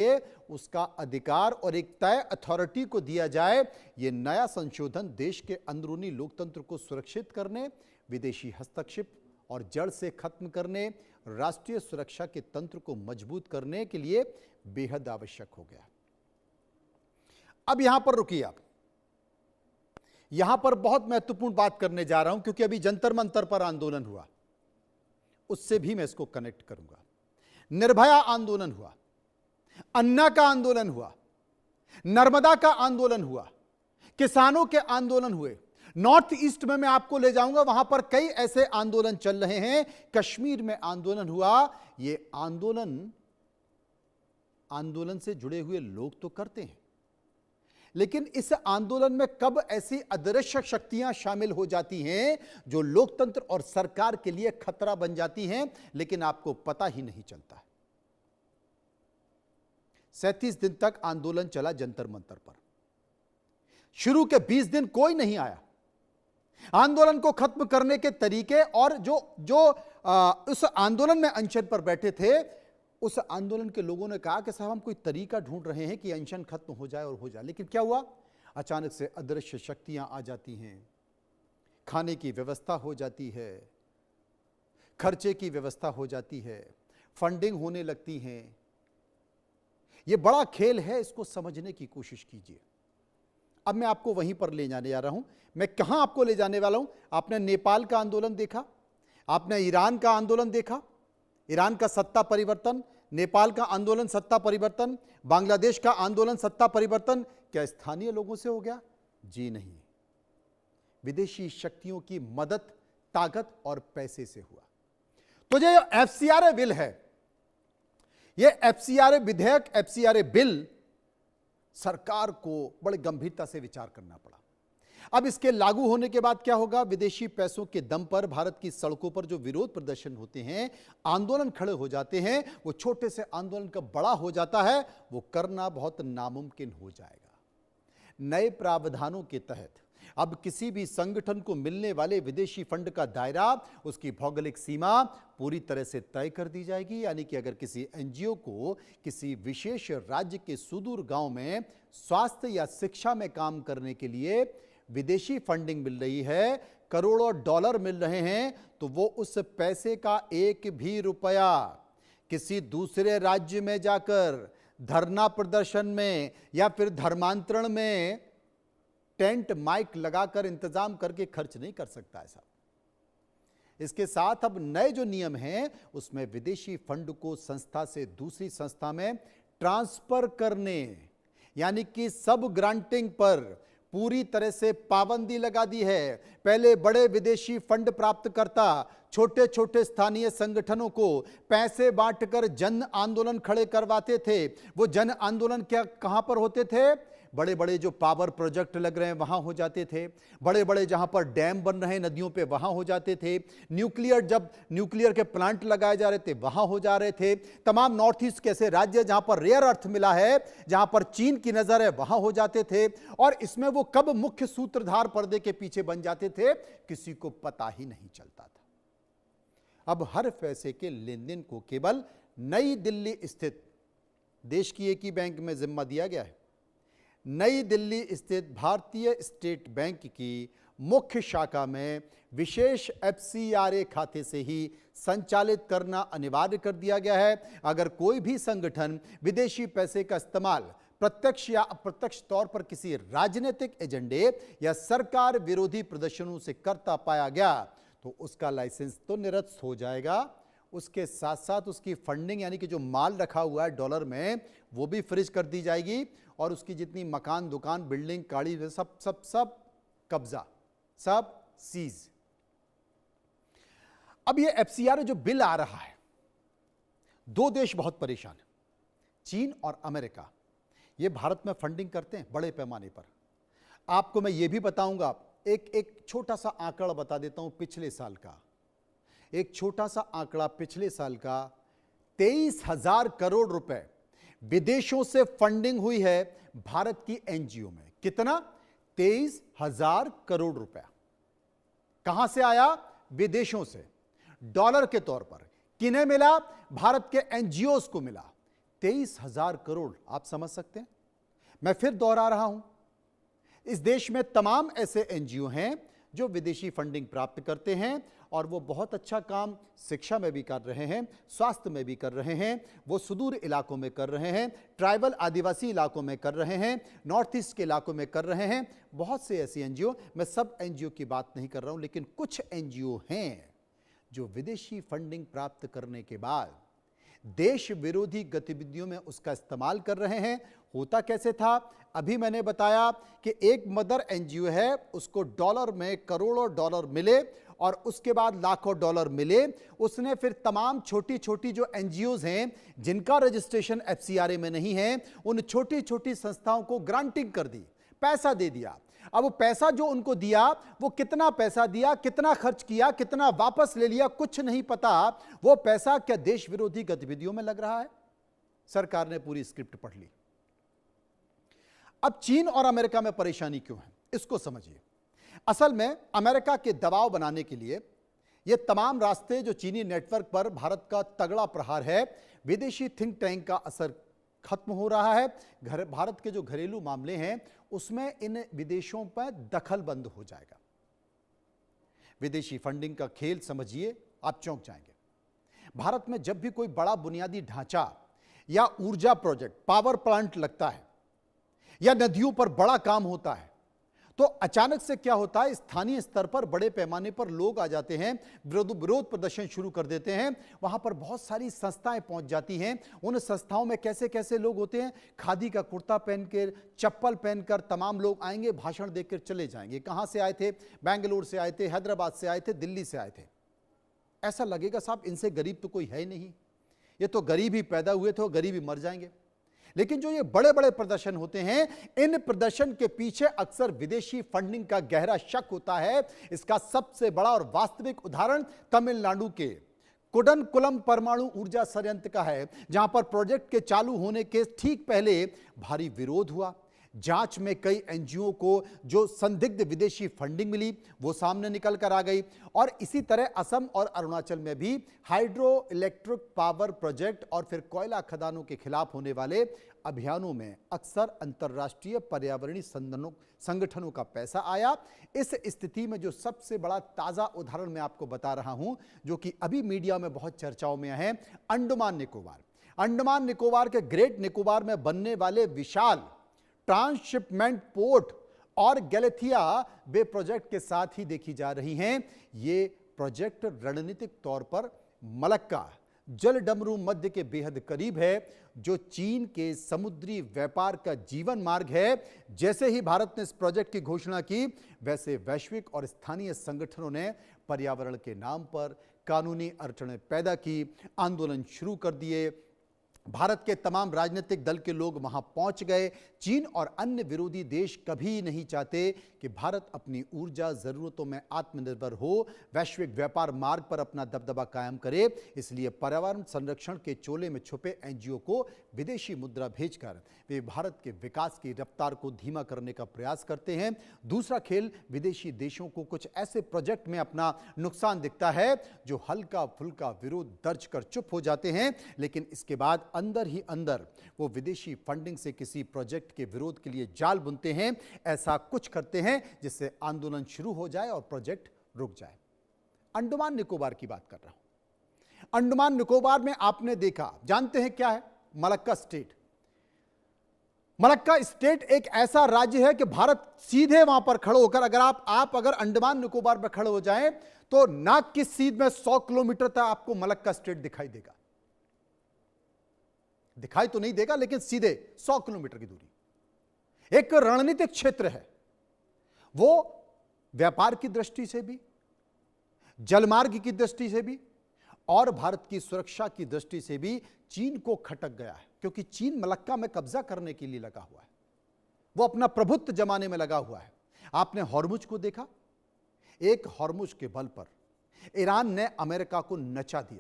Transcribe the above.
उसका अधिकार और एक तय अथॉरिटी को दिया जाए। यह नया संशोधन देश के अंदरूनी लोकतंत्र को सुरक्षित करने, विदेशी हस्तक्षेप और जड़ से खत्म करने, राष्ट्रीय सुरक्षा के तंत्र को मजबूत करने के लिए बेहद आवश्यक हो गया। अब यहां पर रुकिए। आप यहां पर बहुत महत्वपूर्ण बात करने जा रहा हूं, क्योंकि अभी जंतर मंतर पर आंदोलन हुआ, उससे भी मैं इसको कनेक्ट करूंगा। निर्भया आंदोलन हुआ, अन्ना का आंदोलन हुआ, नर्मदा का आंदोलन हुआ, किसानों के आंदोलन हुए। नॉर्थ ईस्ट में मैं आपको ले जाऊंगा, वहां पर कई ऐसे आंदोलन चल रहे हैं। कश्मीर में आंदोलन हुआ। ये आंदोलन से जुड़े हुए लोग तो करते हैं, लेकिन इस आंदोलन में कब ऐसी अदृश्य शक्तियां शामिल हो जाती हैं जो लोकतंत्र और सरकार के लिए खतरा बन जाती हैं, लेकिन आपको पता ही नहीं चलता। 37 दिन तक आंदोलन चला जंतर मंतर पर। शुरू के 20 दिन कोई नहीं आया। आंदोलन को खत्म करने के तरीके और जो उस आंदोलन में अनशन पर बैठे थे, उस आंदोलन के लोगों ने कहा कि साहब हम कोई तरीका ढूंढ रहे हैं कि अनशन खत्म हो जाए और हो जाए। लेकिन क्या हुआ? अचानक से अदृश्य शक्तियां आ जाती हैं, खाने की व्यवस्था हो जाती है, खर्चे की व्यवस्था हो जाती है, फंडिंग होने लगती है। यह बड़ा खेल है, इसको समझने की कोशिश कीजिए। अब मैं आपको वहीं पर ले जाने जा रहा हूं। मैं कहां आपको ले जाने वाला हूं? आपने नेपाल का आंदोलन देखा, आपने ईरान का आंदोलन देखा, ईरान का सत्ता परिवर्तन, नेपाल का आंदोलन सत्ता परिवर्तन, बांग्लादेश का आंदोलन सत्ता परिवर्तन। क्या स्थानीय लोगों से हो गया? जी नहीं, विदेशी शक्तियों की मदद, ताकत और पैसे से हुआ। तो जो एफसीआरए बिल है, यह एफसीआरए विधेयक, एफसीआरए बिल सरकार को बड़े गंभीरता से विचार करना पड़ा। अब इसके लागू होने के बाद क्या होगा? विदेशी पैसों के दम पर भारत की सड़कों पर जो विरोध प्रदर्शन होते हैं, आंदोलन खड़े हो जाते हैं, वो छोटे से आंदोलन का बड़ा हो जाता है, वो करना बहुत नामुमकिन हो जाएगा। नए प्रावधानों के तहत अब किसी भी संगठन को मिलने वाले विदेशी फंड का दायरा, उसकी भौगोलिक सीमा पूरी तरह से तय कर दी जाएगी। यानी कि अगर किसी एनजीओ को किसी विशेष राज्य के सुदूर गांव में स्वास्थ्य या शिक्षा में काम करने के लिए विदेशी फंडिंग मिल रही है, करोड़ों डॉलर मिल रहे हैं, तो वो उस पैसे का एक भी रुपया किसी दूसरे राज्य में जाकर धरना प्रदर्शन में या फिर धर्मांतरण में टेंट माइक लगाकर इंतजाम करके खर्च नहीं कर सकता है साहब। इसके साथ अब नए जो नियम हैं, उसमें विदेशी फंड को संस्था से दूसरी संस्था में ट्रांसफर करने, यानी कि सब ग्रांटिंग पर पूरी तरह से पाबंदी लगा दी है। पहले बड़े विदेशी फंड प्राप्तकर्ता छोटे छोटे स्थानीय संगठनों को पैसे बांटकर जन आंदोलन खड़े करवाते थे। वो जन आंदोलन क्या कहां पर होते थे? बड़े बड़े जो पावर प्रोजेक्ट लग रहे हैं वहां हो जाते थे, बड़े बड़े जहां पर डैम बन रहे हैं नदियों पे वहां हो जाते थे, जब न्यूक्लियर के प्लांट लगाए जा रहे थे वहां हो जा रहे थे। तमाम नॉर्थ ईस्ट के ऐसे राज्य जहां पर रेयर अर्थ मिला है, जहां पर चीन की नजर है, वहां हो जाते थे। और इसमें वो कब मुख्य सूत्रधार पर्दे के पीछे बन जाते थे, किसी को पता ही नहीं चलता था। अब हर पैसे के लेन देन को केवल नई दिल्ली स्थित देश की एक ही बैंक में जिम्मा दिया गया है। नई दिल्ली स्थित भारतीय स्टेट बैंक की मुख्य शाखा में विशेष एफसीआरए खाते से ही संचालित करना अनिवार्य कर दिया गया है। अगर कोई भी संगठन विदेशी पैसे का इस्तेमाल प्रत्यक्ष या अप्रत्यक्ष तौर पर किसी राजनीतिक एजेंडे या सरकार विरोधी प्रदर्शनों से करता पाया गया, तो उसका लाइसेंस तो निरस्त हो जाएगा। उसके साथ साथ उसकी फंडिंग, यानी कि जो माल रखा हुआ है डॉलर में, वो भी फ्रीज कर दी जाएगी। और उसकी जितनी मकान, दुकान, बिल्डिंग, गाड़ी, सब सब सब कब्जा, सब सीज। अब ये एफसीआरए जो बिल आ रहा है, दो देश बहुत परेशान है, चीन और अमेरिका। ये भारत में फंडिंग करते हैं बड़े पैमाने पर। आपको मैं ये भी बताऊंगा, एक छोटा सा आंकड़ा बता देता हूं पिछले साल का। एक छोटा सा आंकड़ा पिछले साल का, 23,000 करोड़ रुपए विदेशों से फंडिंग हुई है भारत की एनजीओ में। कितना? 23,000 करोड़ रुपया। कहां से आया? विदेशों से, डॉलर के तौर पर। किन्हें मिला? भारत के एनजीओज को मिला। 23,000 करोड़। आप समझ सकते हैं। मैं फिर दोहरा रहा हूं, इस देश में तमाम ऐसे एनजीओ हैं जो विदेशी फंडिंग प्राप्त करते हैं और वो बहुत अच्छा काम शिक्षा में भी कर रहे हैं, स्वास्थ्य में भी कर रहे हैं, वो सुदूर इलाकों में कर रहे हैं, ट्राइबल आदिवासी इलाकों में कर रहे हैं, नॉर्थ ईस्ट के इलाकों में कर रहे हैं। बहुत से ऐसी एनजीओ, मैं सब एनजीओ की बात नहीं कर रहा हूं, लेकिन कुछ एनजीओ हैं जो विदेशी फंडिंग प्राप्त करने के बाद देश विरोधी गतिविधियों में उसका इस्तेमाल कर रहे हैं। होता कैसे था? अभी मैंने बताया कि एक मदर एनजीओ है, उसको डॉलर में करोड़ों डॉलर मिले और उसके बाद लाखों डॉलर मिले। उसने फिर तमाम छोटी छोटी जो एनजीओज हैं जिनका रजिस्ट्रेशन एफसीआरए में नहीं है, उन छोटी छोटी संस्थाओं को ग्रांटिंग कर दी, पैसा दे दिया। अब वो पैसा जो उनको दिया, वो कितना पैसा दिया, कितना खर्च किया, कितना वापस ले लिया, कुछ नहीं पता। वो पैसा क्या देश विरोधी गतिविधियों में लग रहा है? सरकार ने पूरी स्क्रिप्ट पढ़ ली। अब चीन और अमेरिका में परेशानी क्यों है, इसको समझिए। असल में अमेरिका के दबाव बनाने के लिए ये तमाम रास्ते जो चीनी नेटवर्क पर भारत का तगड़ा प्रहार है, विदेशी थिंक टैंक का असर खत्म हो रहा है। भारत के जो घरेलू मामले हैं उसमें इन विदेशों पर दखल बंद हो जाएगा। विदेशी फंडिंग का खेल समझिए, आप चौंक जाएंगे। भारत में जब भी कोई बड़ा बुनियादी ढांचा या ऊर्जा प्रोजेक्ट, पावर प्लांट लगता है या नदियों पर बड़ा काम होता है, तो अचानक से क्या होता है, स्थानीय स्तर पर बड़े पैमाने पर लोग आ जाते हैं, विरोध प्रदर्शन शुरू कर देते हैं। वहां पर बहुत सारी संस्थाएं पहुंच जाती हैं। उन संस्थाओं में कैसे कैसे लोग होते हैं, खादी का कुर्ता पहनकर, चप्पल पहनकर तमाम लोग आएंगे, भाषण देकर चले जाएंगे। कहां से आए थे? बेंगलुरु से आए थे, हैदराबाद से आए थे, दिल्ली से आए थे। ऐसा लगेगा साहब इनसे गरीब तो कोई है ही नहीं, ये तो गरीब ही पैदा हुए थे और गरीब ही मर जाएंगे। लेकिन जो ये बड़े बड़े प्रदर्शन होते हैं, इन प्रदर्शन के पीछे अक्सर विदेशी फंडिंग का गहरा शक होता है। इसका सबसे बड़ा और वास्तविक उदाहरण तमिलनाडु के कुडनकुलम परमाणु ऊर्जा संयंत्र का है, जहां पर प्रोजेक्ट के चालू होने के ठीक पहले भारी विरोध हुआ। जांच में कई एनजीओ को जो संदिग्ध विदेशी फंडिंग मिली वो सामने निकल कर आ गई। और इसी तरह असम और अरुणाचल में भी हाइड्रो इलेक्ट्रिक पावर प्रोजेक्ट और फिर कोयला खदानों के खिलाफ होने वाले अभियानों में अक्सर अंतर्राष्ट्रीय पर्यावरणीय संगठनों का पैसा आया। इस स्थिति में जो सबसे बड़ा ताजा उदाहरण मैं आपको बता रहा हूं, जो कि अभी मीडिया में बहुत चर्चाओं में है, अंडमान निकोबार। अंडमान निकोबार के ग्रेट निकोबार में बनने वाले विशाल ट्रांसशिपमेंट पोर्ट और गैलेथिया बे प्रोजेक्ट के साथ ही देखी जा रही हैं। ये प्रोजेक्ट रणनीतिक तौर पर मलक्का जलडमरू मध्य के बेहद करीब है, जो चीन के समुद्री व्यापार का जीवन मार्ग है। जैसे ही भारत ने इस प्रोजेक्ट की घोषणा की, वैसे वैश्विक और स्थानीय संगठनों ने पर्यावरण के नाम पर कानूनी अड़चनें पैदा की, आंदोलन शुरू कर दिए। भारत के तमाम राजनीतिक दल के लोग वहां पहुंच गए। चीन और अन्य विरोधी देश कभी नहीं चाहते कि भारत अपनी ऊर्जा जरूरतों में आत्मनिर्भर हो, वैश्विक व्यापार मार्ग पर अपना दबदबा कायम करे। इसलिए पर्यावरण संरक्षण के चोले में छुपे एनजीओ को विदेशी मुद्रा भेजकर वे भारत के विकास की रफ्तार को धीमा करने का प्रयास करते हैं। दूसरा खेल, विदेशी देशों को कुछ ऐसे प्रोजेक्ट में अपना नुकसान दिखता है जो हल्का फुल्का विरोध दर्ज कर चुप हो जाते हैं, लेकिन इसके बाद अंदर ही अंदर वो विदेशी फंडिंग से किसी प्रोजेक्ट के विरोध के लिए जाल बुनते हैं। ऐसा कुछ करते हैं जिससे आंदोलन शुरू हो जाए और प्रोजेक्ट रुक जाए। अंडमान निकोबार की बात कर रहा हूं। अंडमान निकोबार में आपने देखा, जानते हैं क्या है? Malacca state. मलक्का स्टेट एक ऐसा राज्य है कि भारत सीधे वहां पर खड़े होकर, अगर अंडमान निकोबार पर खड़े हो जाएं तो नाक की सीध में 100 किलोमीटर तक आपको मलक्का स्टेट दिखाई देगा। दिखाई तो नहीं देगा, लेकिन सीधे 100 किलोमीटर की दूरी। एक रणनीतिक क्षेत्र है वो, व्यापार की दृष्टि से भी, जलमार्ग की दृष्टि से भी और भारत की सुरक्षा की दृष्टि से भी चीन को खटक गया है, क्योंकि चीन मलक्का में कब्जा करने के लिए लगा हुआ है। वो अपना प्रभुत्व जमाने में लगा हुआ है। आपने हॉर्मुज को देखा, एक हॉर्मुज के बल पर ईरान ने अमेरिका को नचा दिया।